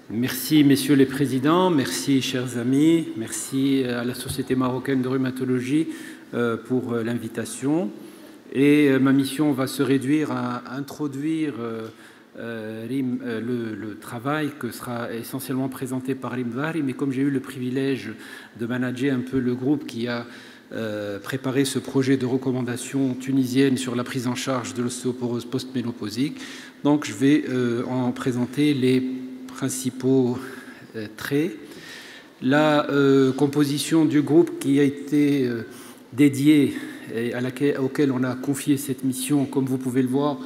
Merci, messieurs les présidents, merci, chers amis, merci à la Société marocaine de rhumatologie pour l'invitation. Et ma mission va se réduire à introduire le travail que sera essentiellement présenté par Rim Dhahri, mais comme j'ai eu le privilège de manager un peu le groupe qui a préparé ce projet de recommandation tunisienne sur la prise en charge de l'ostéoporose post-ménopausique, donc je vais en présenter les principaux traits. La composition du groupe qui a été dédié et auquel on a confié cette mission, comme vous pouvez le voir,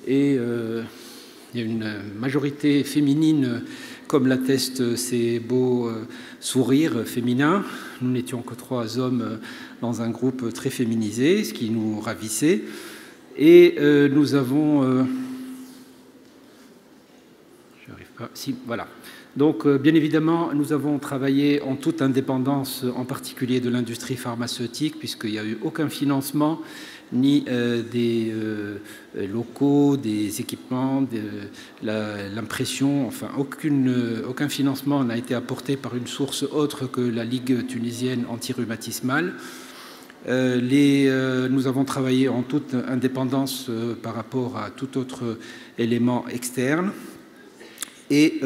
et il y a une majorité féminine, comme l'attestent ces beaux sourires féminins. Nous n'étions que 3 hommes dans un groupe très féminisé, ce qui nous ravissait. Et nous avons... Si, voilà. Donc, bien évidemment, nous avons travaillé en toute indépendance, en particulier de l'industrie pharmaceutique, puisqu'il n'y a eu aucun financement, ni des locaux, des équipements, l'impression, enfin, aucun financement n'a été apporté par une source autre que la Ligue tunisienne anti-rhumatismale. Nous avons travaillé en toute indépendance par rapport à tout autre élément externe. Et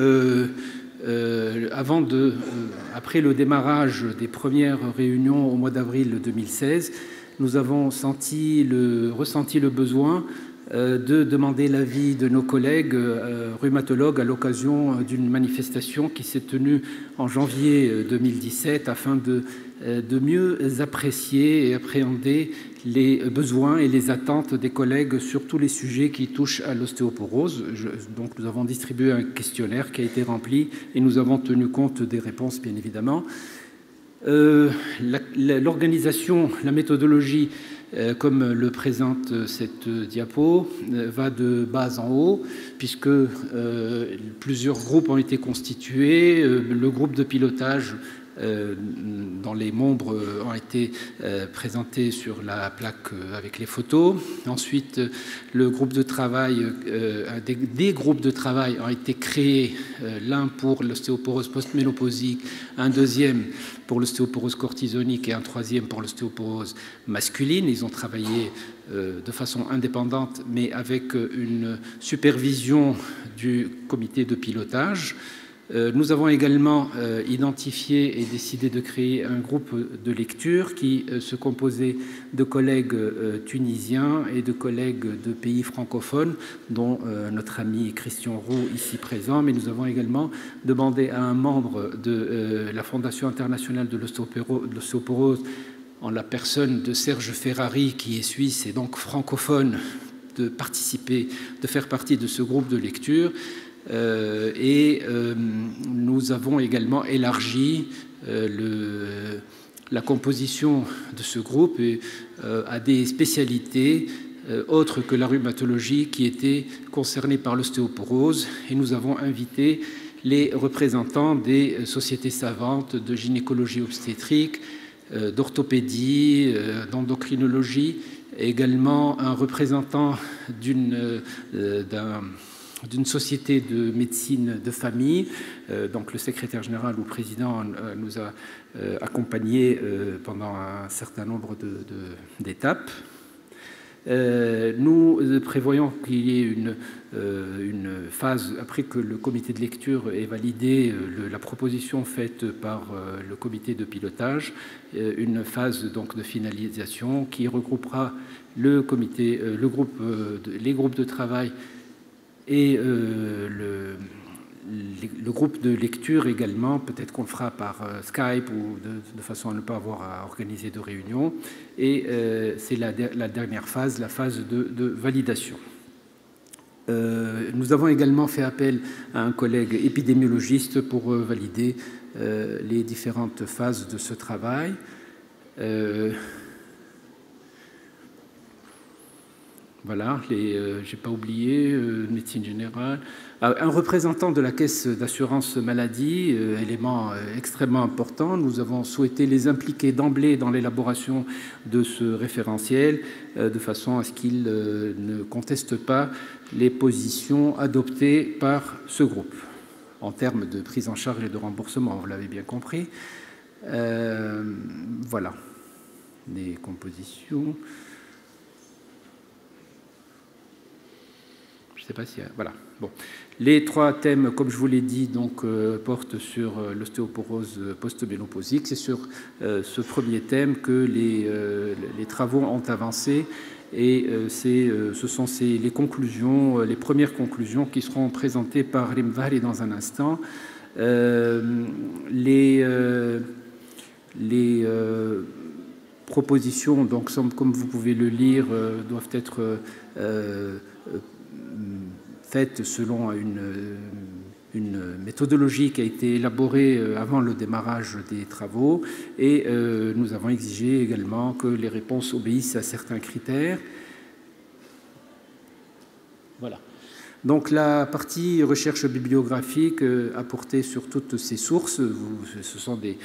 après le démarrage des premières réunions au mois d'avril 2016, nous avons ressenti le besoin de demander l'avis de nos collègues rhumatologues à l'occasion d'une manifestation qui s'est tenue en janvier 2017 afin de mieux apprécier et appréhender les besoins et les attentes des collègues sur tous les sujets qui touchent à l'ostéoporose. Donc nous avons distribué un questionnaire qui a été rempli et nous avons tenu compte des réponses, bien évidemment. L'organisation, la méthodologie, comme le présente cette diapo, va de bas en haut, puisque plusieurs groupes ont été constitués. Le groupe de pilotage dont les membres ont été présentés sur la plaque avec les photos. Ensuite, le groupe de travail, des groupes de travail ont été créés, l'un pour l'ostéoporose post-ménopausique, un deuxième pour l'ostéoporose cortisonique et un troisième pour l'ostéoporose masculine. Ils ont travaillé de façon indépendante, mais avec une supervision du comité de pilotage. Nous avons également identifié et décidé de créer un groupe de lecture qui se composait de collègues tunisiens et de collègues de pays francophones, dont notre ami Christian Roux, ici présent. Mais nous avons également demandé à un membre de la Fondation internationale de l'ostéoporose, en la personne de Serge Ferrari, qui est suisse et donc francophone, de participer, de faire partie de ce groupe de lecture. Nous avons également élargi la composition de ce groupe à des spécialités autres que la rhumatologie qui étaient concernées par l'ostéoporose, et nous avons invité les représentants des sociétés savantes de gynécologie obstétrique, d'orthopédie, d'endocrinologie, également un représentant d'une société de médecine de famille. Donc le secrétaire général ou président nous a accompagnés pendant un certain nombre d'étapes. Nous prévoyons qu'il y ait une phase, après que le comité de lecture ait validé la proposition faite par le comité de pilotage, une phase donc de finalisation qui regroupera les groupes de travail et le groupe de lecture également. Peut-être qu'on le fera par Skype ou de façon à ne pas avoir à organiser de réunion. Et c'est la dernière phase, la phase de validation. Nous avons également fait appel à un collègue épidémiologiste pour valider les différentes phases de ce travail. Voilà, j'ai pas oublié, médecine générale. Un représentant de la caisse d'assurance maladie, élément extrêmement important. Nous avons souhaité les impliquer d'emblée dans l'élaboration de ce référentiel, de façon à ce qu'ils ne contestent pas les positions adoptées par ce groupe. en termes de prise en charge et de remboursement, vous l'avez bien compris. Voilà, les compositions. Je ne sais pas si... Voilà. Bon. Les trois thèmes, comme je vous l'ai dit, donc, portent sur l'ostéoporose post-ménopausique. C'est sur ce premier thème que les travaux ont avancé. Et ce sont les conclusions, les premières conclusions qui seront présentées par Rim Vahri dans un instant. Les propositions, donc, comme vous pouvez le lire, doivent être faites selon une méthodologie qui a été élaborée avant le démarrage des travaux, et nous avons exigé également que les réponses obéissent à certains critères. Voilà. Donc la partie recherche bibliographique a porté sur toutes ces sources. Ce sont des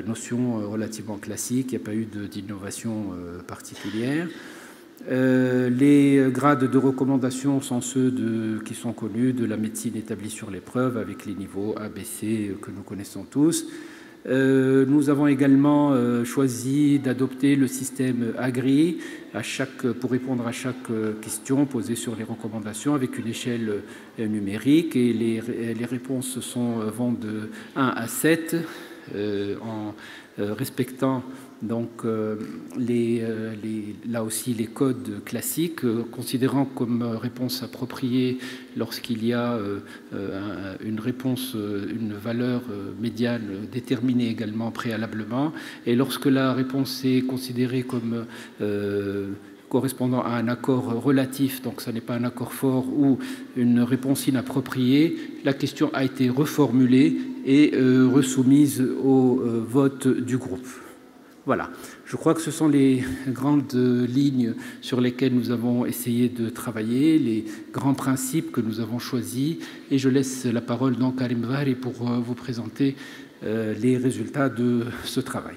notions relativement classiques, il n'y a pas eu d'innovation particulière. Les grades de recommandation sont ceux qui sont connus de la médecine établie sur l'épreuve, avec les niveaux A, B, C que nous connaissons tous. Nous avons également choisi d'adopter le système AGRI pour répondre à chaque question posée sur les recommandations avec une échelle numérique, et les réponses vont de 1 à 7 en respectant donc là aussi les codes classiques, considérant comme réponse appropriée lorsqu'il y a une réponse, une valeur médiane déterminée également préalablement, et lorsque la réponse est considérée comme correspondant à un accord relatif, donc ce n'est pas un accord fort ou une réponse inappropriée, la question a été reformulée et resoumise au vote du groupe. Voilà, je crois que ce sont les grandes lignes sur lesquelles nous avons essayé de travailler, les grands principes que nous avons choisis, et je laisse la parole donc à Rim Vahri pour vous présenter les résultats de ce travail.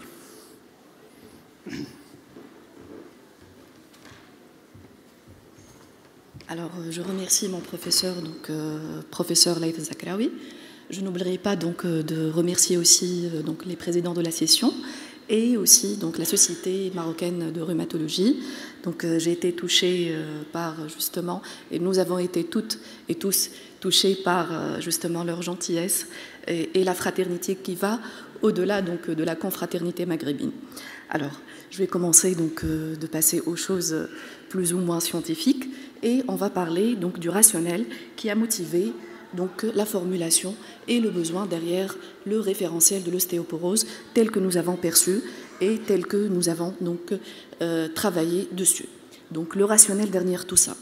Alors, je remercie mon professeur, donc professeur Laïth Zakraoui. Je n'oublierai pas donc de remercier aussi donc les présidents de la session, et aussi donc la Société marocaine de rhumatologie. Donc j'ai été touchée par justement, et nous avons été toutes et tous touchés par justement leur gentillesse et la fraternité qui va au-delà donc de la confraternité maghrébine. Alors, je vais commencer donc de passer aux choses plus ou moins scientifiques, et on va parler donc du rationnel qui a motivé donc la formulation et le besoin derrière le référentiel de l'ostéoporose tel que nous avons perçu et tel que nous avons donc travaillé dessus. Donc le rationnel derrière tout ça.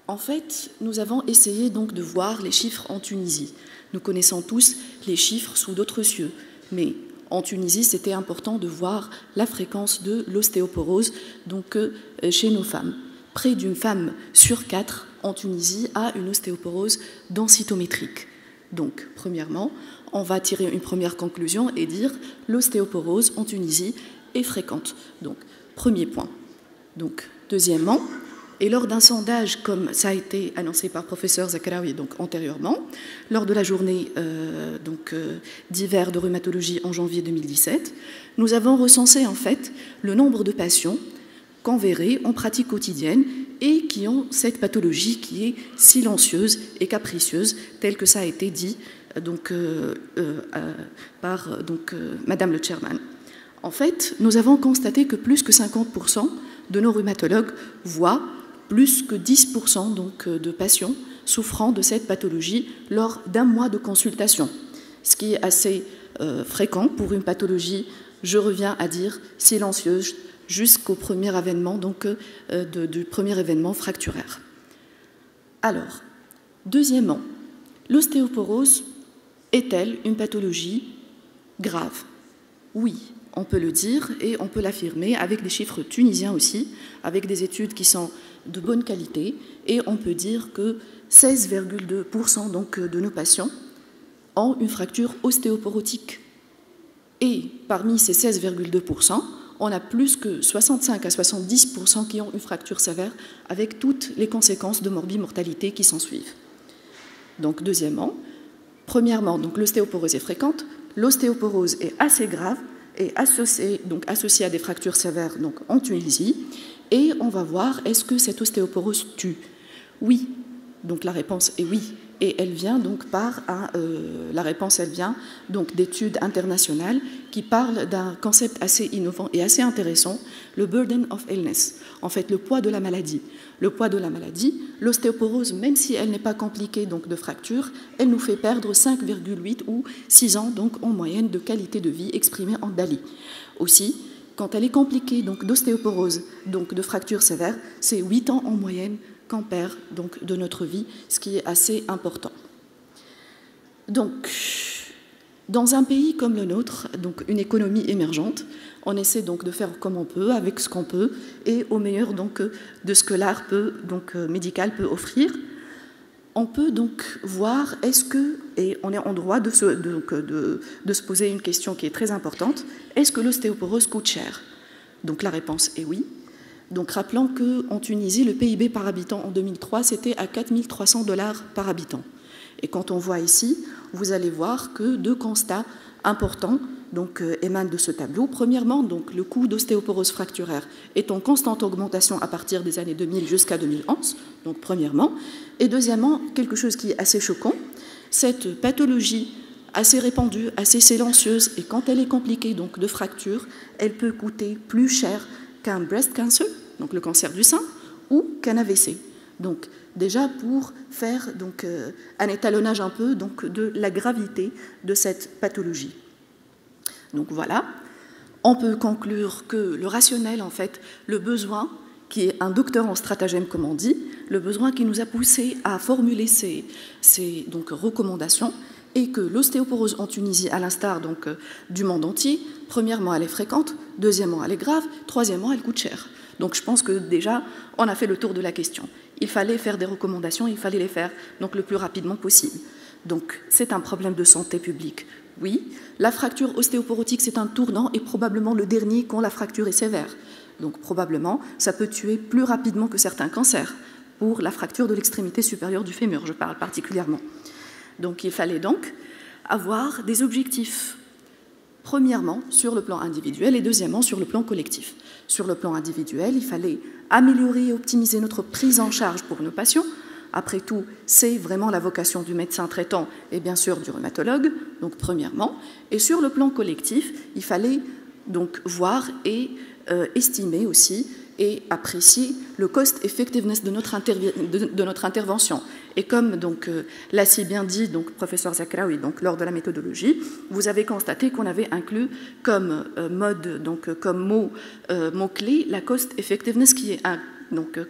En fait, nous avons essayé donc de voir les chiffres en Tunisie. Nous connaissons tous les chiffres sous d'autres cieux, mais en Tunisie, c'était important de voir la fréquence de l'ostéoporose donc chez nos femmes. Près d'une femme sur 4 en Tunisie a une ostéoporose densitométrique. Donc, premièrement, on va tirer une première conclusion et dire l'ostéoporose en Tunisie est fréquente. Donc, premier point. Donc, deuxièmement, et lors d'un sondage, comme ça a été annoncé par professeur Zakraoui donc antérieurement, lors de la journée d'hiver de rhumatologie en janvier 2017, nous avons recensé en fait le nombre de patients qu'on verrait en pratique quotidienne et qui ont cette pathologie qui est silencieuse et capricieuse, telle que ça a été dit par Madame le Chairman. En fait, nous avons constaté que plus que 50% de nos rhumatologues voient plus que 10% donc, de patients souffrant de cette pathologie lors d'un mois de consultation, ce qui est assez fréquent pour une pathologie, je reviens à dire, silencieuse, jusqu'au premier événement, donc du premier événement fracturaire. Alors, deuxièmement, l'ostéoporose est-elle une pathologie grave? Oui, on peut le dire et on peut l'affirmer avec des chiffres tunisiens aussi, avec des études qui sont de bonne qualité, et on peut dire que 16,2% donc de nos patients ont une fracture ostéoporotique. Et parmi ces 16,2%, on a plus que 65 à 70% qui ont une fracture sévère avec toutes les conséquences de morbimortalité qui s'en suivent. Donc, deuxièmement, Premièrement, donc l'ostéoporose est fréquente, l'ostéoporose est assez grave et associée à des fractures sévères donc en Tunisie. Et on va voir, est-ce que cette ostéoporose tue? Oui. Donc la réponse est oui. Et elle vient donc d'études internationales qui parlent d'un concept assez innovant et assez intéressant, le burden of illness, en fait le poids de la maladie. Le poids de la maladie, l'ostéoporose, même si elle n'est pas compliquée donc de fracture, elle nous fait perdre 5,8 ou 6 ans donc en moyenne de qualité de vie exprimée en DALY. Aussi, quand elle est compliquée donc d'ostéoporose, donc de fracture sévère, c'est 8 ans en moyenne qu'on perd donc de notre vie, ce qui est assez important. Donc, dans un pays comme le nôtre, donc une économie émergente, on essaie donc de faire comme on peut, avec ce qu'on peut, et au meilleur donc de ce que l'art médical peut offrir. On peut donc voir, est-ce que, et on est en droit de se poser une question qui est très importante, est-ce que l'ostéoporose coûte cher? Donc la réponse est oui. Donc rappelons qu'en Tunisie, le PIB par habitant en 2003, c'était à 4 300 $ par habitant. Et quand on voit ici, vous allez voir que 2 constats importants émanent de ce tableau. Premièrement, donc, le coût d'ostéoporose fracturaire est en constante augmentation à partir des années 2000 jusqu'à 2011, donc premièrement. Et deuxièmement, quelque chose qui est assez choquant, cette pathologie assez répandue, assez silencieuse, et quand elle est compliquée donc, de fracture, elle peut coûter plus cher qu'un breast cancer, donc le cancer du sein, ou qu'un AVC. Donc déjà pour faire un étalonnage un peu de la gravité de cette pathologie. Donc voilà, on peut conclure que le rationnel, en fait, le besoin, qui est un docteur en stratagème comme on dit, le besoin qui nous a poussé à formuler ces recommandations, et que l'ostéoporose en Tunisie, à l'instar du monde entier, premièrement, elle est fréquente, deuxièmement, elle est grave, troisièmement, elle coûte cher. Donc je pense que déjà, on a fait le tour de la question. Il fallait faire des recommandations, il fallait les faire le plus rapidement possible. Donc c'est un problème de santé publique. Oui, la fracture ostéoporotique, c'est un tournant et probablement le dernier quand la fracture est sévère. Donc probablement, ça peut tuer plus rapidement que certains cancers, pour la fracture de l'extrémité supérieure du fémur, je parle particulièrement. Donc il fallait donc avoir des objectifs, premièrement sur le plan individuel et deuxièmement sur le plan collectif. Sur le plan individuel, il fallait améliorer et optimiser notre prise en charge pour nos patients. Après tout, c'est vraiment la vocation du médecin traitant et bien sûr du rhumatologue, donc premièrement. Et sur le plan collectif, il fallait donc voir et estimer aussi et apprécier le cost effectiveness de notre intervention. Et comme l'a si bien dit professeur Zakraoui lors de la méthodologie, vous avez constaté qu'on avait inclus comme comme mot-clé la cost effectiveness, qui est un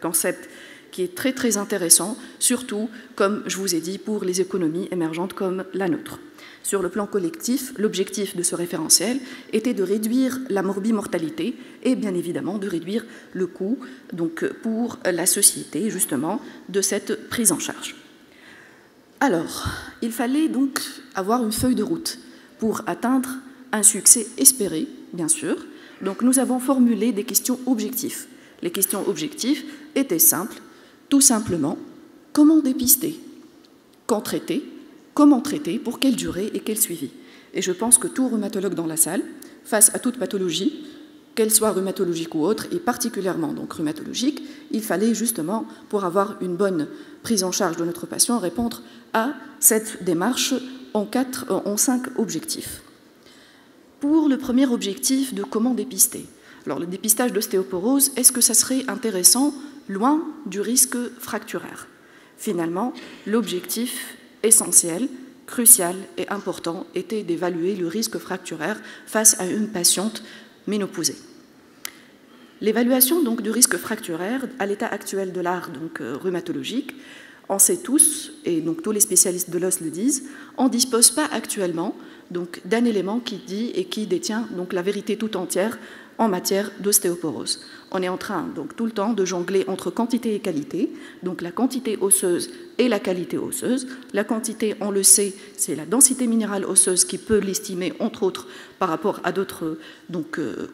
concept qui est très très intéressant, surtout, comme je vous ai dit, pour les économies émergentes comme la nôtre. Sur le plan collectif, l'objectif de ce référentiel était de réduire la morbimortalité et bien évidemment de réduire le coût pour la société justement de cette prise en charge. Alors, il fallait donc avoir une feuille de route pour atteindre un succès espéré, bien sûr. Donc nous avons formulé des questions objectives. Les questions objectives étaient simples, tout simplement, comment dépister, quand traiter, comment traiter, pour quelle durée et quel suivi. Et je pense que tout rhumatologue dans la salle, face à toute pathologie, qu'elle soit rhumatologique ou autre, et particulièrement rhumatologique, il fallait justement, pour avoir une bonne prise en charge de notre patient, répondre à cette démarche en 5 objectifs. Pour le premier objectif de comment dépister, alors le dépistage d'ostéoporose, est-ce que ça serait intéressant loin du risque fracturaire? Finalement, l'objectif essentiel, crucial et important était d'évaluer le risque fracturaire face à une patiente ménopausée. L'évaluation du risque fracturaire à l'état actuel de l'art rhumatologique, on sait tous, et tous les spécialistes de l'os le disent, on ne dispose pas actuellement d'un élément qui dit et qui détient la vérité tout entière en matière d'ostéoporose. On est en train donc tout le temps de jongler entre quantité et qualité, donc la quantité osseuse et la qualité osseuse. La quantité, on le sait, c'est la densité minérale osseuse qui peut l'estimer, entre autres, par rapport à d'autres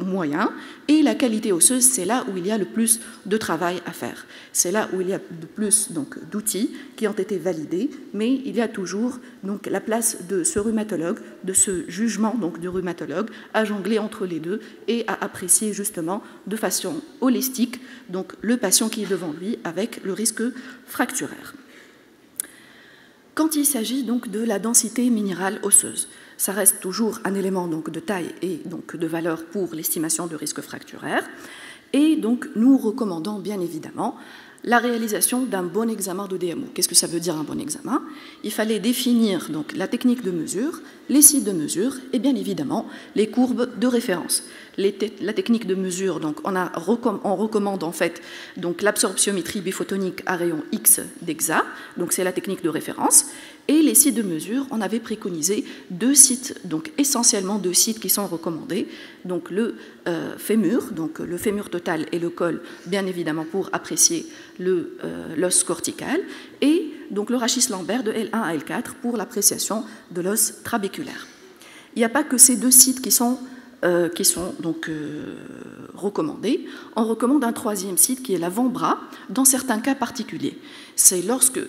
moyens. Et la qualité osseuse, c'est là où il y a le plus de travail à faire. C'est là où il y a le plus d'outils qui ont été validés, mais il y a toujours donc, la place de ce rhumatologue, de ce jugement donc, du rhumatologue, à jongler entre les deux et à apprécier justement de façon holistique donc, le patient qui est devant lui avec le risque fracturaire. Quand il s'agit donc de la densité minérale osseuse, ça reste toujours un élément donc, de taille et donc, de valeur pour l'estimation de risque fracturaire. Et donc, nous recommandons bien évidemment la réalisation d'un bon examen de DMO. Qu'est-ce que ça veut dire un bon examen? Il fallait définir donc, la technique de mesure, les sites de mesure et bien évidemment les courbes de référence. La technique de mesure, donc, on recommande en fait l'absorptiométrie biphotonique à rayon X d'EXA, donc c'est la technique de référence. Et les sites de mesure, on avait préconisé 2 sites, donc essentiellement 2 sites qui sont recommandés, donc le fémur, donc le fémur total et le col, bien évidemment pour apprécier l'os cortical, et donc le rachis lombaire de L1 à L4 pour l'appréciation de l'os trabéculaire. Il n'y a pas que ces 2 sites qui sont recommandés. On recommande un 3e site qui est l'avant-bras, dans certains cas particuliers. C'est lorsque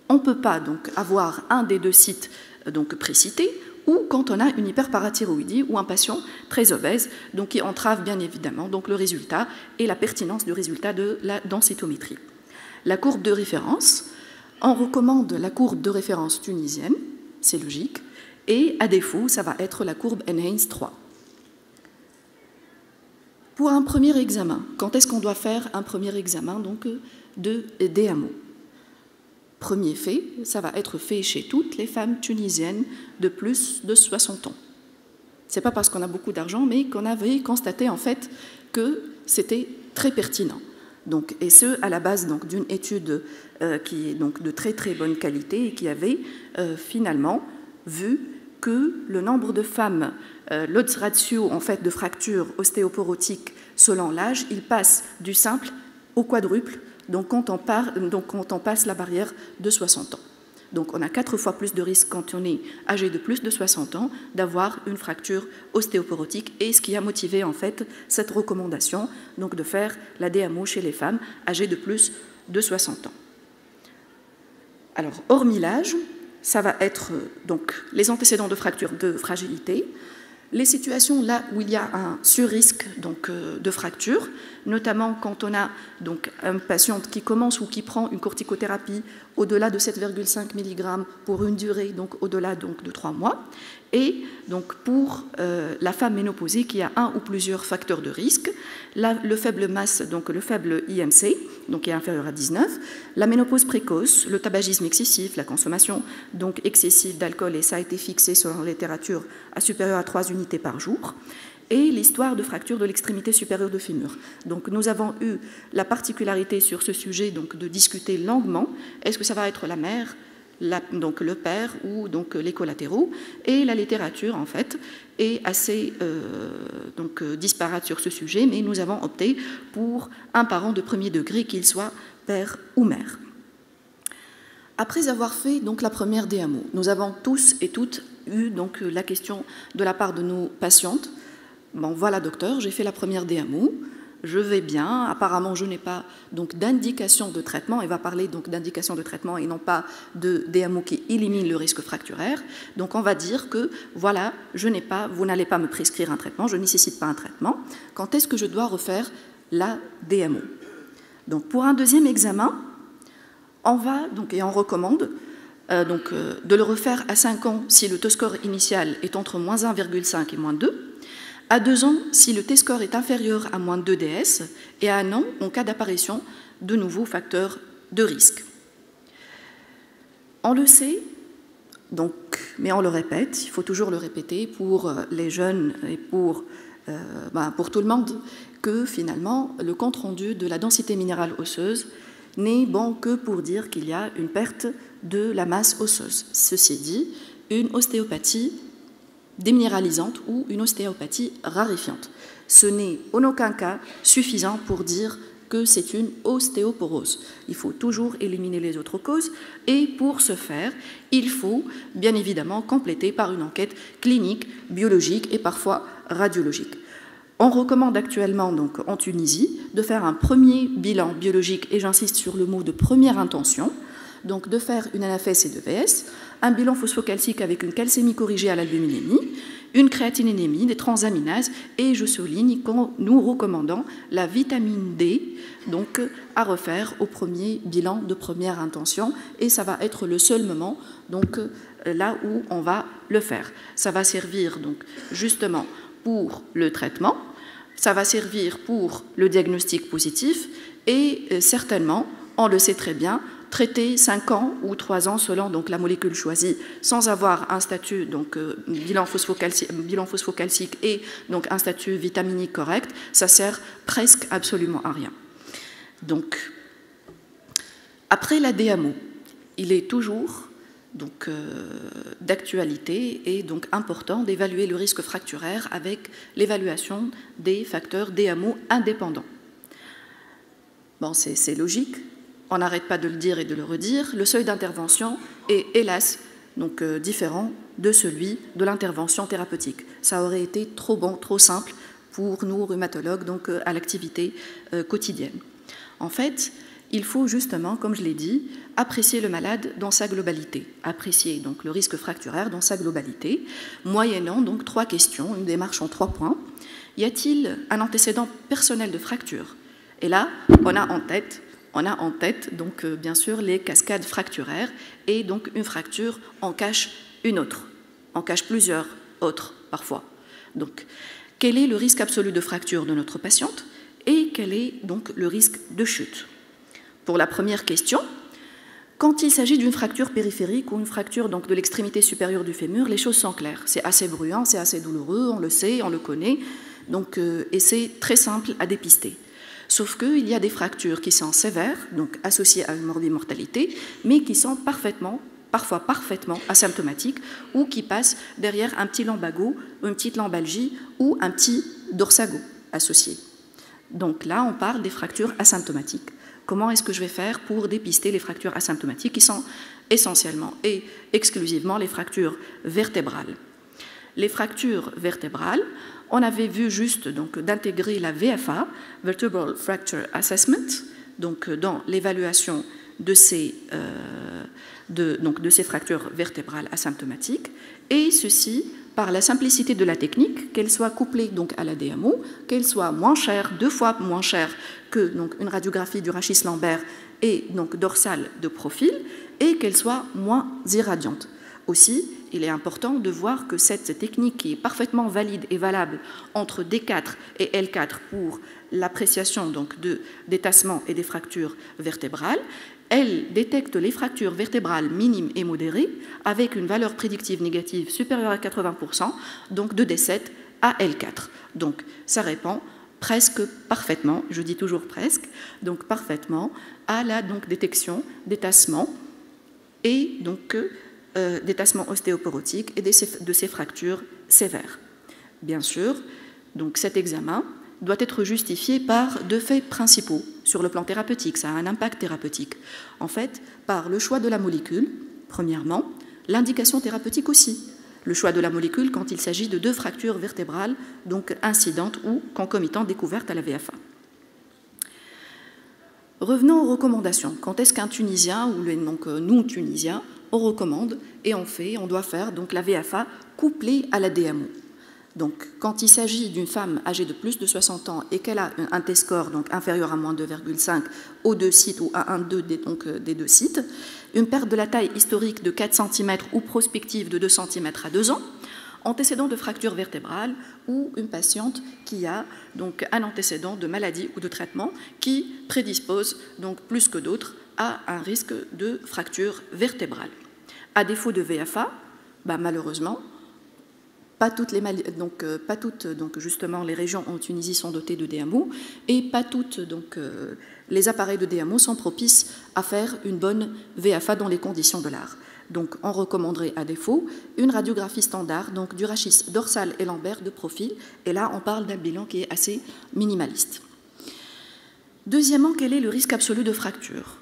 on ne peut pas donc, avoir un des 2 sites donc, précités, ou quand on a une hyperparathyroïdie ou un patient très obèse, donc qui entrave bien évidemment donc, le résultat et la pertinence du résultat de la densitométrie. La courbe de référence, on recommande la courbe de référence tunisienne, c'est logique, et à défaut, ça va être la courbe NHANES 3. Pour un premier examen, quand est-ce qu'on doit faire un premier examen donc, de DMO? Premier fait, ça va être fait chez toutes les femmes tunisiennes de plus de 60 ans. Ce n'est pas parce qu'on a beaucoup d'argent, mais qu'on avait constaté en fait que c'était très pertinent. Donc, et ce, à la base d'une étude qui est donc de très très bonne qualité et qui avait finalement vu que le nombre de femmes, l'odds ratio en fait, de fractures ostéoporotiques selon l'âge, il passe du simple au quadruple. Donc quand on passe la barrière de 60 ans. Donc on a 4 fois plus de risque quand on est âgé de plus de 60 ans d'avoir une fracture ostéoporotique et ce qui a motivé en fait cette recommandation donc de faire la DMO chez les femmes âgées de plus de 60 ans. Alors hormis l'âge, ça va être donc les antécédents de fracture de fragilité, les situations là où il y a un surrisque donc, de fracture, notamment quand on a donc, un patient qui commence ou qui prend une corticothérapie au-delà de 7,5 mg pour une durée donc, au-delà donc, de 3 mois, et donc, pour la femme ménopausée qui a un ou plusieurs facteurs de risque, le faible masse, donc le faible IMC, donc qui est inférieur à 19, la ménopause précoce, le tabagisme excessif, la consommation donc excessive d'alcool, et ça a été fixé selon la littérature à supérieur à 3 unités par jour, et l'histoire de fracture de l'extrémité supérieure de fémur. Donc nous avons eu la particularité sur ce sujet donc, de discuter longuement, est-ce que ça va être la mère, donc le père ou donc les collatéraux, et la littérature en fait est assez disparate sur ce sujet, mais nous avons opté pour un parent de premier degré, qu'il soit père ou mère. Après avoir fait donc la première DMO, nous avons tous et toutes eu donc la question de la part de nos patientes. Bon voilà docteur, j'ai fait la première DMO. Je vais bien, apparemment je n'ai pas d'indication de traitement, elle va parler donc d'indication de traitement et non pas de DMO qui élimine le risque fracturaire. Donc on va dire que voilà, vous n'allez pas me prescrire un traitement, je ne nécessite pas un traitement. Quand est-ce que je dois refaire la DMO? Donc pour un deuxième examen, on va donc, et on recommande de le refaire à 5 ans si le T-score initial est entre moins 1,5 et moins 2. À 2 ans, si le T-score est inférieur à moins 2 DS, et à 1 an, en cas d'apparition de nouveaux facteurs de risque. On le sait, donc, mais on le répète, il faut toujours le répéter pour les jeunes et pour tout le monde, que finalement, le compte-rendu de la densité minérale osseuse n'est bon que pour dire qu'il y a une perte de la masse osseuse. Ceci dit, une ostéopathie déminéralisante ou une ostéopathie raréfiante. Ce n'est en aucun cas suffisant pour dire que c'est une ostéoporose. Il faut toujours éliminer les autres causes et pour ce faire, il faut bien évidemment compléter par une enquête clinique, biologique et parfois radiologique. On recommande actuellement donc en Tunisie de faire un premier bilan biologique et j'insiste sur le mot de première intention, donc de faire une NFS et de VS, un bilan phosphocalcique avec une calcémie corrigée à l'albuminémie, une créatinémie, des transaminases, et je souligne que nous recommandons la vitamine D, donc à refaire au premier bilan de première intention, et ça va être le seul moment donc là où on va le faire. Ça va servir donc justement pour le traitement, ça va servir pour le diagnostic positif, et certainement, on le sait très bien, traiter 5 ans ou 3 ans selon donc, la molécule choisie sans avoir un statut donc, bilan phosphocalcique et donc, un statut vitaminique correct, ça sert presque absolument à rien. Donc, après la DMO, il est toujours d'actualité et donc important d'évaluer le risque fracturaire avec l'évaluation des facteurs DMO indépendants. Bon, c'est logique. On n'arrête pas de le dire et de le redire, le seuil d'intervention est hélas donc, différent de celui de l'intervention thérapeutique. Ça aurait été trop bon, trop simple pour nous, rhumatologues, donc, à l'activité quotidienne. En fait, il faut justement, comme je l'ai dit, apprécier le malade dans sa globalité, apprécier donc, le risque fracturaire dans sa globalité, moyennant donc 3 questions, une démarche en 3 points. Y a-t-il un antécédent personnel de fracture? Et là, on a en tête donc, bien sûr les cascades fracturaires et donc une fracture en cache une autre, en cache plusieurs autres parfois. Donc, quel est le risque absolu de fracture de notre patiente et quel est donc le risque de chute? Pour la première question, quand il s'agit d'une fracture périphérique ou une fracture donc, de l'extrémité supérieure du fémur, les choses sont claires. C'est assez bruyant, c'est assez douloureux, on le sait, on le connaît, donc, et c'est très simple à dépister. Sauf qu'il y a des fractures qui sont sévères, donc associées à une morbimortalité, mais qui sont parfois parfaitement asymptomatiques, ou qui passent derrière un petit lumbago, une petite lombalgie ou un petit dorsago associé. Donc là, on parle des fractures asymptomatiques. Comment est-ce que je vais faire pour dépister les fractures asymptomatiques qui sont essentiellement et exclusivement les fractures vertébrales? Les fractures vertébrales, on avait vu juste d'intégrer la VFA, Vertebral Fracture Assessment, donc dans l'évaluation de ces fractures vertébrales asymptomatiques, et ceci par la simplicité de la technique, qu'elle soit couplée donc à la DMO, qu'elle soit moins chère, 2 fois moins chère que donc, une radiographie du rachis lombaire et donc dorsale de profil, et qu'elle soit moins irradiante. Aussi, il est important de voir que cette technique qui est parfaitement valide et valable entre D4 et L4 pour l'appréciation donc des tassements et des fractures vertébrales, elle détecte les fractures vertébrales minimes et modérées avec une valeur prédictive négative supérieure à 80%, donc de D7 à L4. Donc ça répond presque parfaitement, je dis toujours presque, donc parfaitement à la donc, détection des tassements et donc des tassements ostéoporotiques et de ces fractures sévères. Bien sûr, donc cet examen doit être justifié par 2 faits principaux sur le plan thérapeutique, ça a un impact thérapeutique. En fait, par le choix de la molécule, premièrement, l'indication thérapeutique aussi. Le choix de la molécule quand il s'agit de 2 fractures vertébrales, donc incidentes ou concomitantes découvertes à la VFA. Revenons aux recommandations. Quand est-ce qu'un Tunisien, ou donc nous Tunisiens, on recommande et on doit faire donc la VFA couplée à la DMO. Donc, quand il s'agit d'une femme âgée de plus de 60 ans et qu'elle a un T-score donc inférieur à moins 2,5 aux 2 sites ou à 1,2 des 2 sites, une perte de la taille historique de 4 cm ou prospective de 2 cm à 2 ans, antécédent de fracture vertébrale ou une patiente qui a donc un antécédent de maladie ou de traitement qui prédispose donc plus que d'autres à un risque de fracture vertébrale. À défaut de VFA, malheureusement, pas toutes justement les régions en Tunisie sont dotées de DMO et pas toutes donc, les appareils de DMO sont propices à faire une bonne VFA dans les conditions de l'art. Donc, on recommanderait à défaut une radiographie standard, donc du rachis dorsal et lombaire de profil. Et là, on parle d'un bilan qui est assez minimaliste. Deuxièmement, quel est le risque absolu de fracture?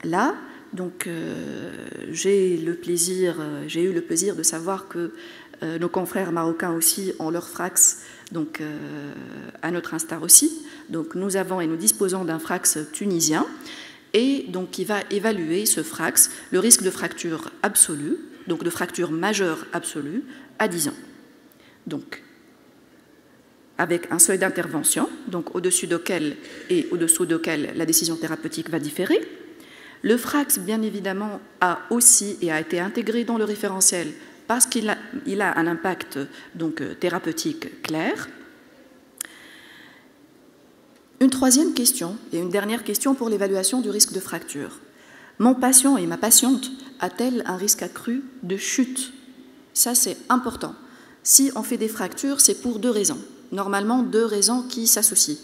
Là, donc, j'ai eu le plaisir de savoir que nos confrères marocains aussi ont leur FRAX, donc à notre instar aussi. Donc, nous avons et nous disposons d'un FRAX tunisien, et donc qui va évaluer ce FRAX, le risque de fracture absolue, donc de fracture majeure absolue, à 10 ans. Donc, avec un seuil d'intervention, donc au-dessus duquel et au-dessous duquel la décision thérapeutique va différer. Le FRAX, bien évidemment, a aussi et a été intégré dans le référentiel parce qu'il a un impact donc, thérapeutique clair. Une troisième question et une dernière question pour l'évaluation du risque de fracture. Mon patient et ma patiente a-t-elle un risque accru de chute? Ça, c'est important. Si on fait des fractures, c'est pour deux raisons. Normalement, deux raisons qui s'associent.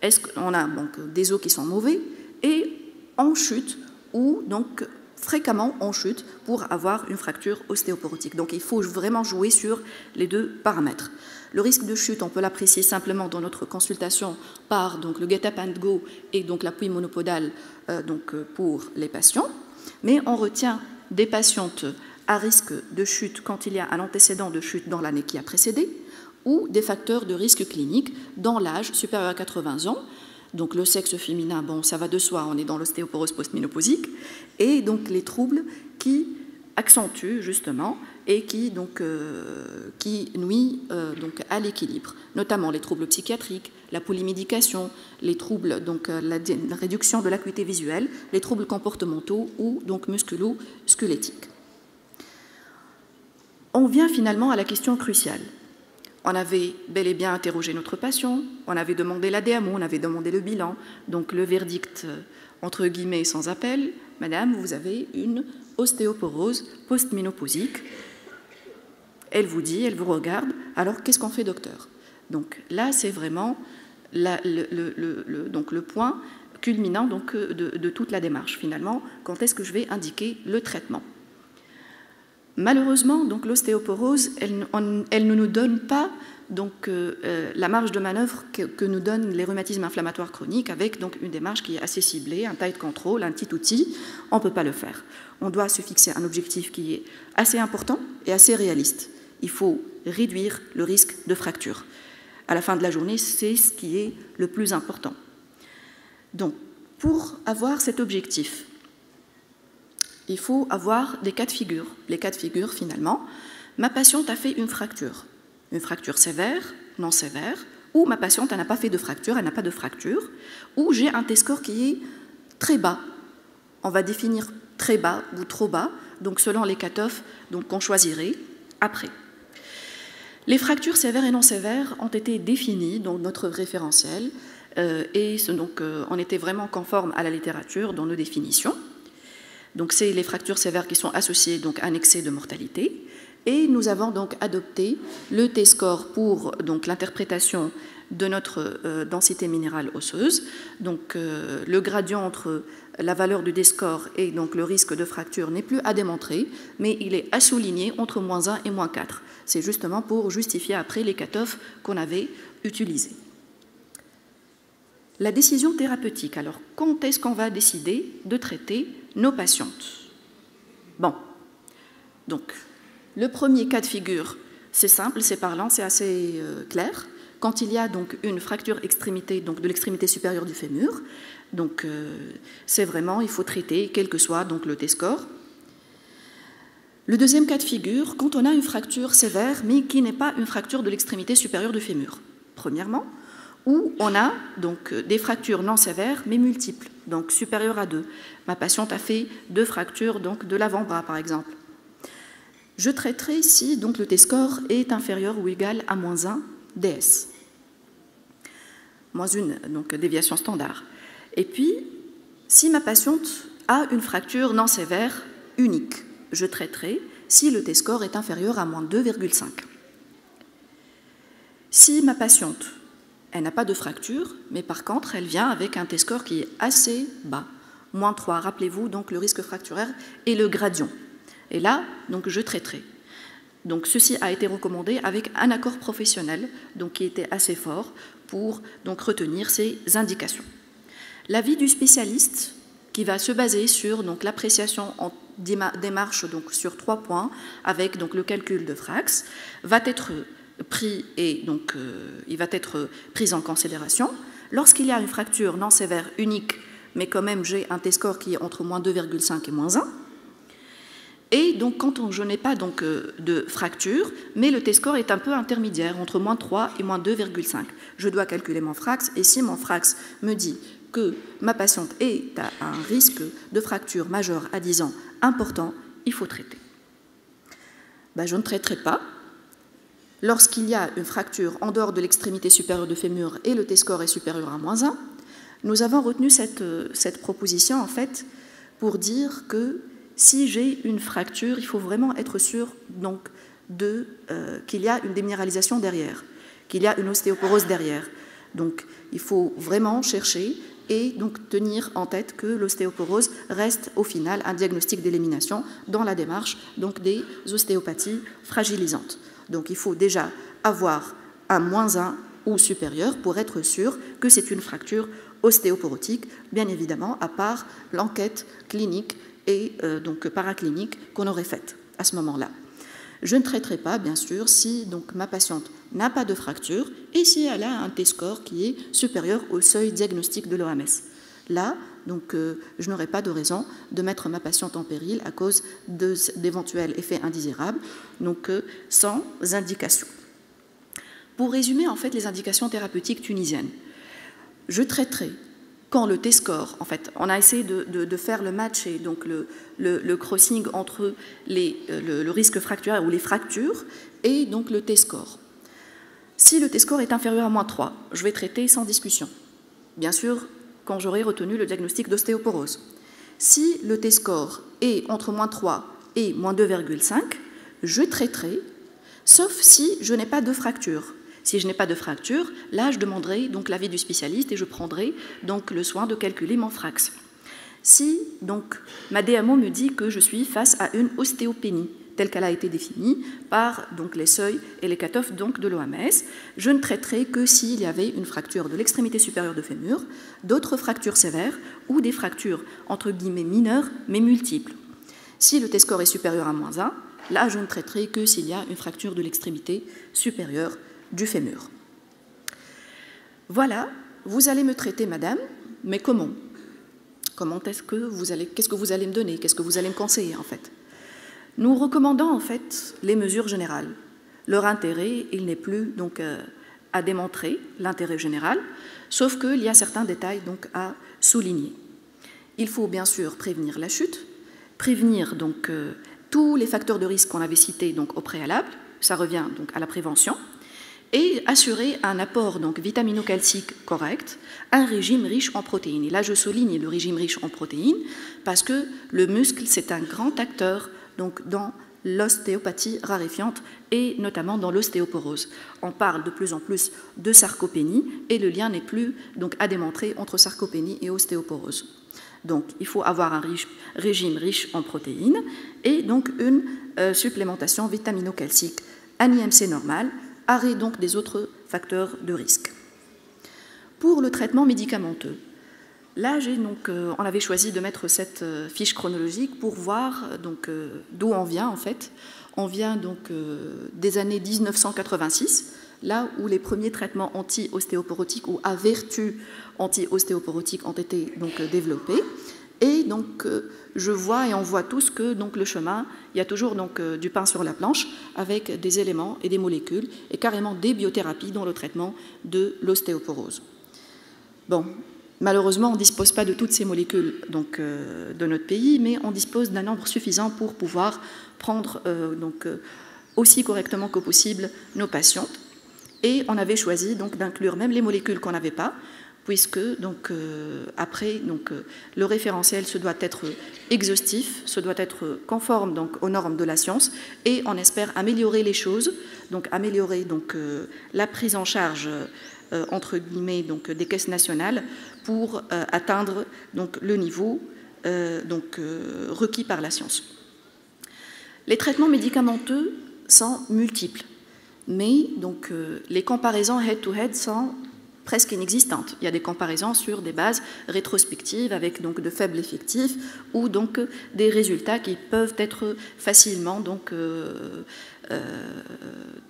Est-ce qu'on a donc, des os qui sont mauvais et en chute, ou donc fréquemment en chute pour avoir une fracture ostéoporotique. Donc il faut vraiment jouer sur les deux paramètres. Le risque de chute, on peut l'apprécier simplement dans notre consultation par donc, le get up and go et donc l'appui monopodal donc, pour les patients, mais on retient des patientes à risque de chute quand il y a un antécédent de chute dans l'année qui a précédé, ou des facteurs de risque clinique dans l'âge supérieur à 80 ans. Donc le sexe féminin, bon, ça va de soi, on est dans l'ostéoporose postménopausique, et donc les troubles qui accentuent justement et qui, donc, qui nuisent donc, à l'équilibre, notamment les troubles psychiatriques, la polymédication, les troubles, donc la réduction de l'acuité visuelle, les troubles comportementaux ou donc musculo-squelettiques. On vient finalement à la question cruciale. On avait bel et bien interrogé notre patient, on avait demandé la DMO, on avait demandé le bilan, donc le verdict, entre guillemets, sans appel, madame, vous avez une ostéoporose postménopausique. Elle vous dit, elle vous regarde, alors qu'est-ce qu'on fait, docteur? Donc là, c'est vraiment donc le point culminant donc, de toute la démarche, finalement, quand est-ce que je vais indiquer le traitement? Malheureusement, donc l'ostéoporose, elle ne nous donne pas donc, la marge de manœuvre que nous donnent les rhumatismes inflammatoires chroniques avec donc, une démarche qui est assez ciblée, un tight control, un petit outil. On ne peut pas le faire. On doit se fixer un objectif qui est assez important et assez réaliste. Il faut réduire le risque de fracture. À la fin de la journée, c'est ce qui est le plus important. Donc, pour avoir cet objectif, il faut avoir des cas de figure. Les cas de figure, finalement, ma patiente a fait une fracture sévère, non sévère, ou ma patiente n'a pas fait de fracture, elle n'a pas de fracture, ou j'ai un T-score qui est très bas. On va définir très bas ou trop bas, donc selon les cutoffs qu'on choisirait après. Les fractures sévères et non sévères ont été définies dans notre référentiel et donc, on était vraiment conforme à la littérature dans nos définitions. Donc, c'est les fractures sévères qui sont associées donc, à un excès de mortalité. Et nous avons donc adopté le T-score pour l'interprétation de notre densité minérale osseuse. Donc, le gradient entre la valeur du T-score et donc, le risque de fracture n'est plus à démontrer, mais il est à souligner entre -1 et -4. C'est justement pour justifier après les cutoffs qu'on avait utilisés. La décision thérapeutique. Alors, quand est-ce qu'on va décider de traiter nos patientes? Bon, donc, le premier cas de figure, c'est simple, c'est parlant, c'est assez clair. Quand il y a donc une fracture extrémité, donc de l'extrémité supérieure du fémur, donc c'est vraiment, il faut traiter, quel que soit donc le T-score. Le deuxième cas de figure, quand on a une fracture sévère, mais qui n'est pas une fracture de l'extrémité supérieure du fémur, premièrement, où on a donc des fractures non sévères, mais multiples, donc supérieures à 2. Ma patiente a fait 2 fractures donc, de l'avant-bras, par exemple. Je traiterai si donc, le T-score est inférieur ou égal à -1 DS. -1, donc déviation standard. Et puis, si ma patiente a une fracture non sévère unique, je traiterai si le T-score est inférieur à -2,5. Si ma patiente, elle n'a pas de fracture, mais par contre, elle vient avec un T-score qui est assez bas, -3. Rappelez-vous donc le risque fracturaire et le gradient. Et là, donc, je traiterai. Donc, ceci a été recommandé avec un accord professionnel, donc, qui était assez fort pour donc, retenir ces indications. L'avis du spécialiste, qui va se baser sur l'appréciation en démarche donc, sur 3 points, avec donc, le calcul de Frax, va être pris et donc il va être pris en considération. Lorsqu'il y a une fracture non sévère unique, mais quand même j'ai un T-score qui est entre moins 2,5 et moins 1, et donc quand je n'ai pas donc, de fracture, mais le T-score est un peu intermédiaire, entre moins 3 et moins 2,5. Je dois calculer mon Frax, et si mon Frax me dit que ma patiente est à un risque de fracture majeure à 10 ans important, il faut traiter. Ben, je ne traiterai pas. Lorsqu'il y a une fracture en dehors de l'extrémité supérieure du fémur et le T-score est supérieur à moins 1, nous avons retenu cette proposition en fait pour dire que si j'ai une fracture, il faut vraiment être sûr donc, qu'il y a une déminéralisation derrière, qu'il y a une ostéoporose derrière. Donc il faut vraiment chercher et donc tenir en tête que l'ostéoporose reste au final un diagnostic d'élimination dans la démarche donc, des ostéopathies fragilisantes. Donc il faut déjà avoir un moins 1 ou supérieur pour être sûr que c'est une fracture ostéoporotique, bien évidemment, à part l'enquête clinique et donc paraclinique qu'on aurait faite à ce moment-là. Je ne traiterai pas, bien sûr, si donc, ma patiente n'a pas de fracture et si elle a un T-score qui est supérieur au seuil diagnostique de l'OMS. Là, donc, je n'aurai pas de raison de mettre ma patiente en péril à cause d'éventuels effets indésirables, donc sans indication. Pour résumer en fait les indications thérapeutiques tunisiennes, je traiterai quand le T-score, en fait, on a essayé de faire le match et donc le crossing entre le risque fracturaire ou les fractures et donc le T-score. Si le T-score est inférieur à moins 3, je vais traiter sans discussion. Bien sûr, quand j'aurai retenu le diagnostic d'ostéoporose. Si le T-score est entre moins 3 et moins 2,5, je traiterai, sauf si je n'ai pas de fracture. Si je n'ai pas de fracture, là, je demanderai donc l'avis du spécialiste et je prendrai donc le soin de calculer mon Frax. Si donc ma DMO me dit que je suis face à une ostéopénie, telle qu'elle a été définie par donc, les seuils et les cutoffs donc, de l'OMS, je ne traiterai que s'il y avait une fracture de l'extrémité supérieure de fémur, d'autres fractures sévères ou des fractures entre guillemets mineures mais multiples. Si le T-score est supérieur à moins 1, là, je ne traiterai que s'il y a une fracture de l'extrémité supérieure du fémur. Voilà, vous allez me traiter, madame, mais comment? Qu'est-ce que vous allez me donner? Qu'est-ce que vous allez me conseiller, en fait? Nous recommandons, en fait, les mesures générales. Leur intérêt, il n'est plus, donc, à démontrer, l'intérêt général, sauf qu'il y a certains détails, donc, à souligner. Il faut, bien sûr, prévenir la chute, prévenir, donc, tous les facteurs de risque qu'on avait cités, donc, au préalable, ça revient, donc, à la prévention, et assurer un apport donc vitamino-calcique correct, un régime riche en protéines. Et là, je souligne le régime riche en protéines parce que le muscle, c'est un grand acteur donc, dans l'ostéopathie raréfiante et notamment dans l'ostéoporose. On parle de plus en plus de sarcopénie et le lien n'est plus donc, à démontrer entre sarcopénie et ostéoporose. Donc, il faut avoir un régime riche en protéines et donc une supplémentation vitamino-calcique, un IMC normal, arrêt donc des autres facteurs de risque. Pour le traitement médicamenteux, là, on avait choisi de mettre cette fiche chronologique pour voir d'où on vient en fait. On vient donc des années 1986, là où les premiers traitements anti-ostéoporotiques ou à vertu anti-ostéoporotique ont été donc développés. Et donc, je vois et on voit tous que donc, le chemin, il y a toujours donc, du pain sur la planche avec des éléments et des molécules et carrément des biothérapies dans le traitement de l'ostéoporose. Bon, malheureusement, on ne dispose pas de toutes ces molécules donc, de notre pays, mais on dispose d'un nombre suffisant pour pouvoir prendre aussi correctement que possible nos patientes. Et on avait choisi donc, d'inclure même les molécules qu'on n'avait pas, puisque donc, après, le référentiel se doit être exhaustif, se doit être conforme donc, aux normes de la science, et on espère améliorer les choses, donc améliorer donc, la prise en charge entre guillemets donc, des caisses nationales pour atteindre donc, le niveau requis par la science. Les traitements médicamenteux sont multiples, mais donc, les comparaisons head-to-head sont presque inexistantes. Il y a des comparaisons sur des bases rétrospectives avec donc, de faibles effectifs ou donc, des résultats qui peuvent être facilement donc,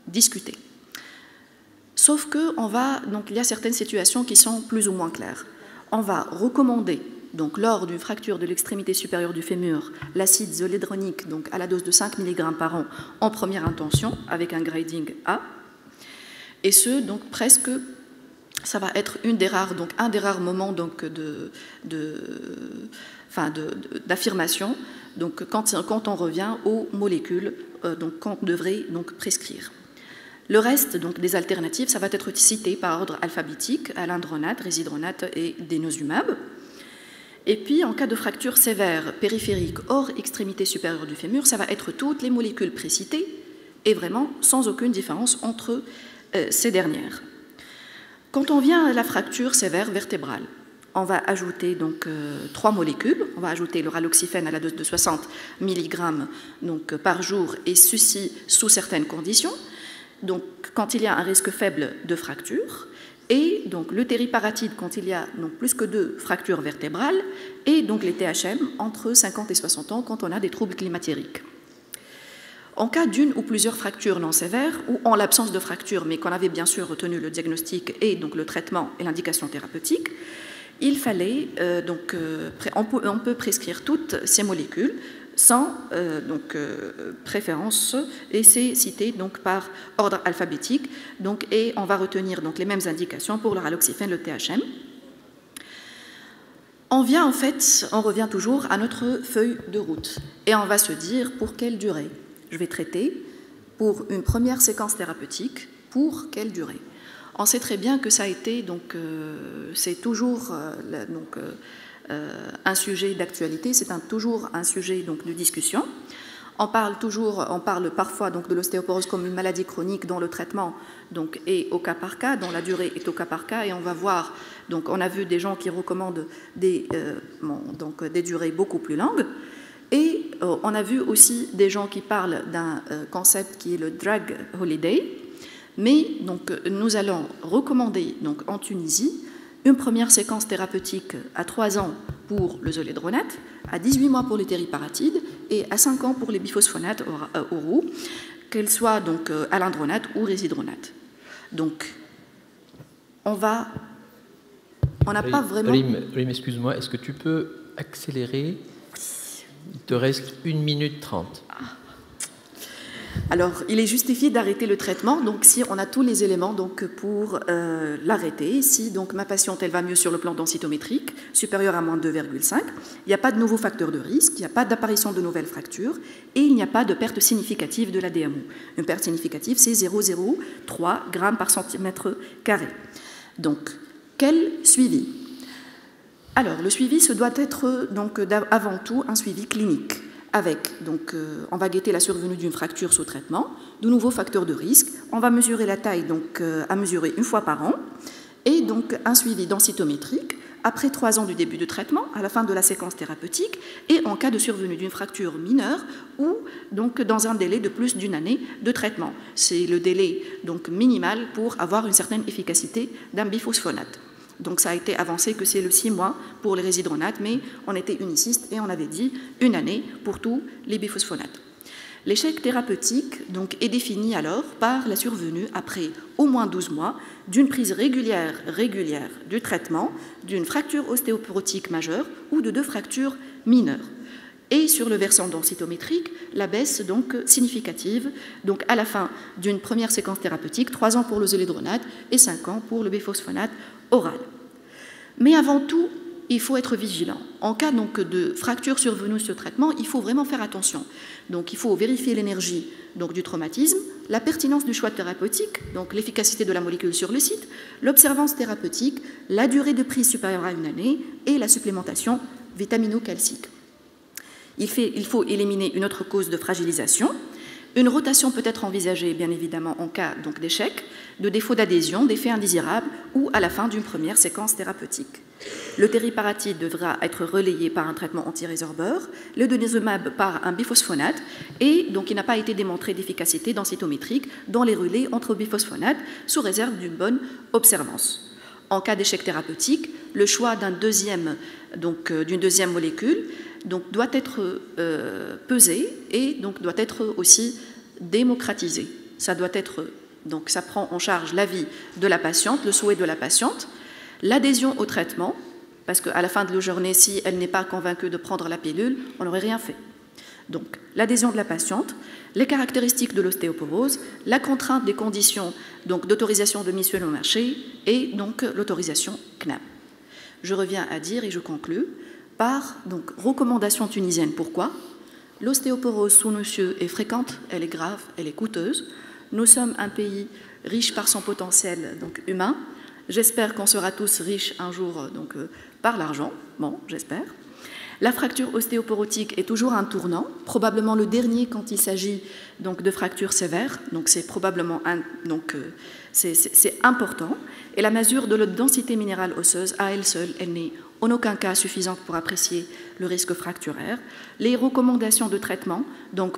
discutés. Sauf qu'il y a certaines situations qui sont plus ou moins claires. On va recommander, donc, lors d'une fracture de l'extrémité supérieure du fémur, l'acide zoledronique donc, à la dose de 5 mg par an en première intention avec un grading A. Et ce, donc, presque, ça va être un des rares moments donc, d'affirmation donc, quand on revient aux molécules donc, qu'on devrait donc, prescrire. Le reste donc, des alternatives, ça va être cité par ordre alphabétique, alendronate, résidronate et denosumab. Et puis, en cas de fracture sévère périphérique hors extrémité supérieure du fémur, ça va être toutes les molécules précitées et vraiment sans aucune différence entre ces dernières. Quand on vient à la fracture sévère vertébrale, on va ajouter donc 3 molécules. On va ajouter le raloxifène à la dose de 60 mg donc, par jour, et ceci sous certaines conditions. Donc, quand il y a un risque faible de fracture, et donc le tériparatide quand il y a donc, plus que 2 fractures vertébrales, et donc les THM entre 50 et 60 ans quand on a des troubles climatériques. En cas d'une ou plusieurs fractures non sévères, ou en l'absence de fracture, mais qu'on avait bien sûr retenu le diagnostic et donc le traitement et l'indication thérapeutique, il fallait, on peut prescrire toutes ces molécules sans préférence, et c'est cité donc, par ordre alphabétique, donc, et on va retenir donc, les mêmes indications pour le raloxifène, le THM. On revient toujours à notre feuille de route, et on va se dire pour quelle durée je vais traiter, pour une première séquence thérapeutique, pour quelle durée. On sait très bien que ça a été, donc, c'est toujours un sujet d'actualité, c'est toujours un sujet donc, de discussion. On parle parfois donc, de l'ostéoporose comme une maladie chronique dont le traitement donc, est au cas par cas, dont la durée est au cas par cas, et on va voir, donc, on a vu des gens qui recommandent des durées beaucoup plus longues, et on a vu aussi des gens qui parlent d'un concept qui est le drug holiday, mais donc, nous allons recommander donc, en Tunisie une première séquence thérapeutique à 3 ans pour le zoledronate, à 18 mois pour les tériparatides et à 5 ans pour les biphosphonates oraux, qu'elles soient donc alendronate ou résidronate. Donc, on n'a pas vraiment... Rim, excuse-moi, est-ce que tu peux accélérer? Il te reste 1 minute 30. Alors, il est justifié d'arrêter le traitement, donc si on a tous les éléments donc, pour l'arrêter, si donc, ma patiente elle va mieux sur le plan densitométrique, supérieur à moins de 2,5, il n'y a pas de nouveaux facteurs de risque, il n'y a pas d'apparition de nouvelles fractures, et il n'y a pas de perte significative de la DMO. Une perte significative, c'est 0,03 grammes par centimètre carré. Donc, quel suivi? Alors, le suivi, ce doit être donc, avant tout un suivi clinique. Avec, donc, on va guetter la survenue d'une fracture sous traitement, de nouveaux facteurs de risque, on va mesurer la taille donc, à mesurer 1 fois par an, et donc un suivi densitométrique après 3 ans du début de traitement, à la fin de la séquence thérapeutique, et en cas de survenue d'une fracture mineure, ou donc dans un délai de plus d'1 année de traitement. C'est le délai donc, minimal pour avoir une certaine efficacité d'un biphosphonate. Donc ça a été avancé que c'est le 6 mois pour les résidronates, mais on était uniciste et on avait dit 1 année pour tous les biphosphonates. L'échec thérapeutique donc, est défini alors par la survenue, après au moins 12 mois, d'une prise régulière du traitement, d'une fracture ostéoporotique majeure ou de 2 fractures mineures. Et sur le versant densitométrique, la baisse donc, significative donc, à la fin d'une première séquence thérapeutique, 3 ans pour le zoledronate et 5 ans pour le biphosphonate oral. Mais avant tout, il faut être vigilant. En cas donc, de fracture survenue sur traitement, il faut vraiment faire attention. Donc, il faut vérifier l'énergie donc, du traumatisme, la pertinence du choix thérapeutique, donc l'efficacité de la molécule sur le site, l'observance thérapeutique, la durée de prise supérieure à 1 année et la supplémentation vitamino-calcique. Il faut éliminer une autre cause de fragilisation. Une rotation peut être envisagée, bien évidemment, en cas d'échec, de défaut d'adhésion, d'effet indésirable ou à la fin d'une première séquence thérapeutique. Le tériparatide devra être relayé par un traitement antirésorbeur, le denosumab par un biphosphonate, et donc il n'a pas été démontré d'efficacité densitométrique dans les relais entre biphosphonates, sous réserve d'une bonne observance. En cas d'échec thérapeutique, le choix d'une deuxième molécule doit être pesé et doit être aussi démocratisé. Ça prend en charge l'avis de la patiente, le souhait de la patiente, l'adhésion au traitement, parce qu'à la fin de la journée, si elle n'est pas convaincue de prendre la pilule, on n'aurait rien fait. Donc, l'adhésion de la patiente, les caractéristiques de l'ostéoporose, la contrainte des conditions d'autorisation de mise sur le marché et donc l'autorisation CNAM. Je reviens à dire et je conclus par recommandation tunisienne. Pourquoi? L'ostéoporose sous nos cieux est fréquente, elle est grave, elle est coûteuse. Nous sommes un pays riche par son potentiel humain. J'espère qu'on sera tous riches un jour par l'argent. Bon, j'espère. La fracture ostéoporotique est toujours un tournant, probablement le dernier quand il s'agit de fractures sévères. Donc c'est probablement c'est important. Et la mesure de la densité minérale osseuse, à elle seule, elle n'est en aucun cas suffisante pour apprécier le risque fracturaire. Les recommandations de traitement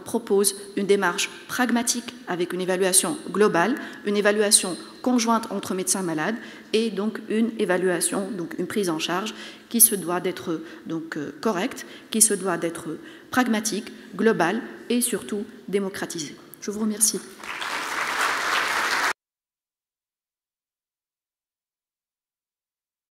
proposent une démarche pragmatique avec une évaluation globale, une évaluation conjointe entre médecins malades et une évaluation, une prise en charge qui se doit d'être correcte, qui se doit d'être pragmatique, globale et surtout démocratisée. Je vous remercie.